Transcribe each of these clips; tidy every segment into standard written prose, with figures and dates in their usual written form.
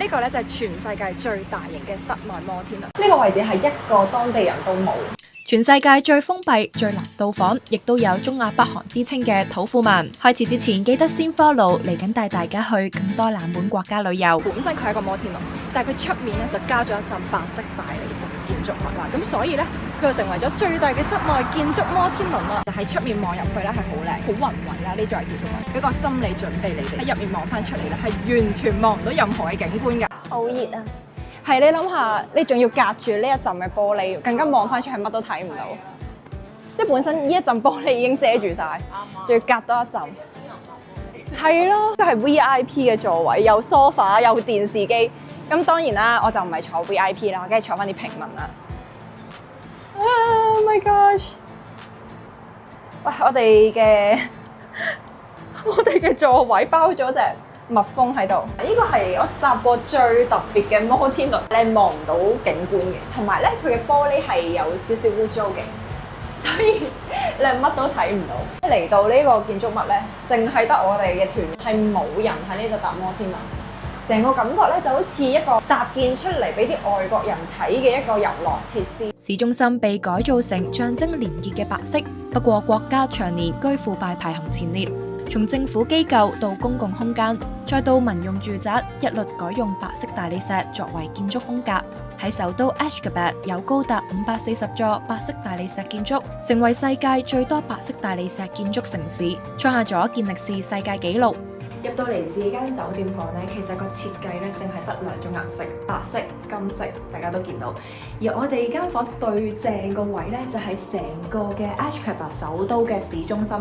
呢個咧就係全世界最大型嘅室內摩天輪。呢個位置係一個當地人都冇。全世界最封閉、最難到訪，亦都有中亞北韓之稱嘅土庫曼。開始之前，記得先 follow 嚟緊帶大家去更多冷門國家旅遊。本身佢係一個摩天輪，但係佢出面咧就加咗一陣白色大理石建築物啦，咁所以咧佢就成為咗最大嘅室內建築摩天輪啦。喺出面望入去咧係好靚、好宏偉啦，呢座係建築物。俾個心理準備你哋喺入面望翻出嚟咧，係完全望唔到任何嘅景觀㗎。好熱啊！係你諗下，你仲要隔住呢一陣嘅玻璃，更加望翻出去乜都睇唔到。即係本身呢一陣玻璃已經遮住晒，仲要隔多一陣。係咯，佢係 VIP 嘅座位，有 sofa， 有電視機。咁當然啦，我就唔係坐 VIP 啦，梗係坐翻啲平民啦。Oh my gosh！ 喂，我哋嘅座位包咗隻蜜蜂喺度，呢個係我搭過最特別嘅摩天輪，你望唔到景觀嘅，同埋咧佢嘅玻璃係有少少污糟嘅，所以你乜都睇唔到。嚟到呢個建築物咧，淨係得我哋嘅團，係冇人喺呢度搭摩天輪。成個感覺咧就好似一個搭建出嚟俾啲外國人睇嘅一個遊樂設施。市中心被改造成象徵廉潔嘅白色，不過國家長年居腐敗排行前列。從政府機構到公共空間，再到民用住宅，一律改用白色大理石作為建築風格。喺首都 Ashgabat 有高達540座白色大理石建築，成為世界最多白色大理石建築城市，創下咗健力士世界紀錄。入到嚟自己間酒店房咧，其實個設計咧淨係得兩種顏色，白色、金色，大家都見到。而我哋間房對正個位咧，就係成個嘅 Ashgabat 首都嘅市中心。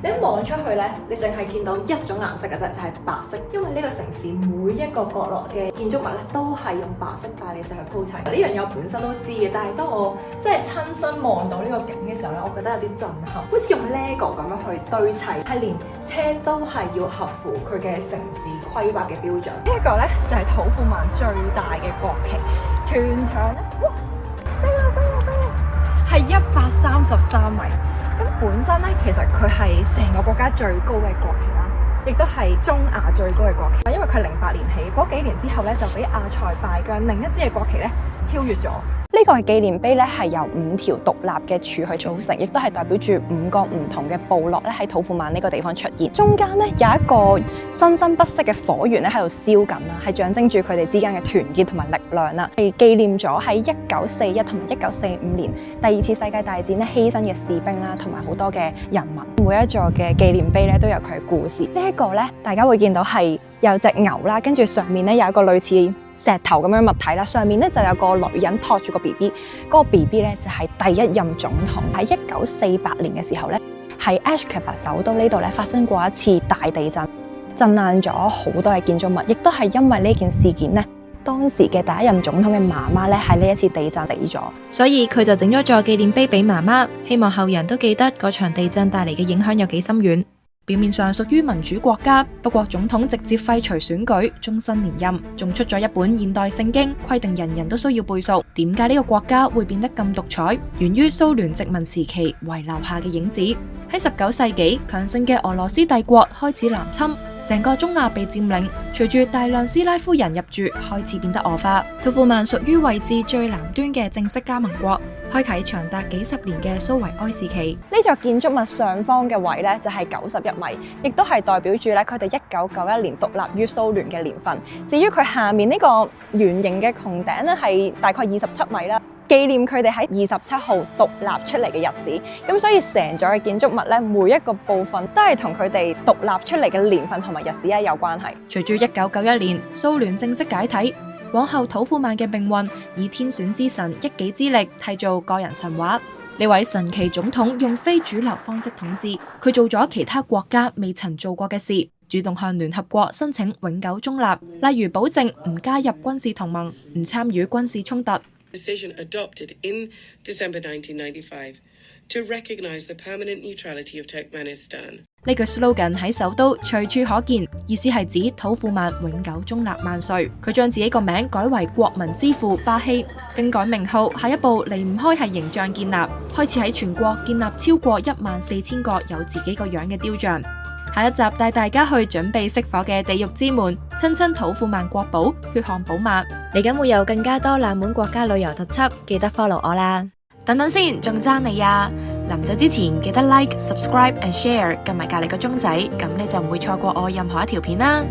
你一望出去咧，你淨係見到一種顏色嘅啫，就係白色。因為呢個城市每一個角落嘅建築物咧，都係用白色大理石去鋪砌。呢樣嘢我本身都知嘅，但係當我真係親身望到呢個景嘅時候咧，我覺得有啲震撼，好似用 LEGO 咁樣去堆砌，係連車都係要合乎佢嘅城市規劃嘅標準。呢一個咧就係土庫曼最大嘅國旗，全長咧，哇，係133米。咁本身咧，其實佢係成個國家最高嘅國旗啦，亦都係中亞最高嘅國旗。因為佢08年起，嗰幾年之後咧就俾阿塞拜疆另一支嘅國旗咧超越咗。呢個紀念碑咧係由5條獨立嘅柱去組成，亦都係代表住5個唔同嘅部落咧喺土庫曼呢個地方出現。中間咧有一個生生不息嘅火源咧喺度燒緊啦，係象徵住佢哋之間嘅團結同埋力量啦，係紀念咗喺1941同埋1945年第2次世界大戰咧犧牲嘅士兵啦，同埋好多嘅人民。每一座嘅紀念碑咧都有佢嘅故事。呢一個咧，大家會見到係有隻牛啦，跟住上面咧有一個類似石頭咁樣物體啦，上面咧就有個女人托住個 BB， 嗰個 BB 咧就係第一任總統。喺1948年嘅時候咧，喺 Ashgabat 首都呢度咧發生過一次大地震，震爛咗好多嘅建築物，亦都係因為呢件事件咧，當時嘅第一任總統嘅媽媽咧喺呢一次地震死咗，所以佢就整咗座紀念碑俾媽媽，希望後人都記得嗰場地震帶嚟嘅影響有幾深遠。表面上屬於民主國家，不過總統直接廢除選舉，終身連任，仲出咗一本現代聖經，規定人人都需要背誦。點解呢個國家會變得咁獨裁？源於蘇聯殖民時期遺留下嘅影子。喺19世紀，強盛嘅俄羅斯帝國開始南侵，成個中亞被佔領。隨住大量斯拉夫人入住，開始變得俄化。土庫曼屬於位置最南端嘅正式加盟國，開啟長達幾十年嘅蘇維埃時期。呢座建築物上方嘅位咧就係91米，亦都係代表住咧佢哋1991年獨立於蘇聯嘅年份。至於佢下面呢個圓形嘅穹頂咧，係大概27米啦。紀念佢哋喺27號獨立出嚟嘅日子，咁所以成座嘅建築物咧，每一個部分都係同佢哋獨立出嚟嘅年份同埋日子有關係。隨住1991年蘇聯正式解體，往後土庫曼嘅命運以天選之神一己之力締造個人神話。呢位神奇總統用非主流方式統治，佢做咗其他國家未曾做過嘅事，主動向聯合國申請永久中立，例如保證唔加入軍事同盟，唔參與軍事衝突。Decision adopted in December 1995 to recognize the permanent neutrality of Turkmenistan. 呢句 slogan 喺首都隨處可見，意思係指土庫曼永久中立萬歲。佢將自己個名改為國民之父巴希，更改名號，下一步離唔開係形象建立，開始喺全國建立超過14000個有自己個樣嘅雕像。下一集帶大家去準備熄火嘅地獄之門，親親土庫曼國寶血汗寶馬。嚟緊會有更加多冷門國家旅遊特輯，記得 follow 我啦。等等先，仲爭你啊！臨走之前記得 like、subscribe and share， 撳埋隔籬個鐘仔，咁你就唔會錯過我任何一條片啦。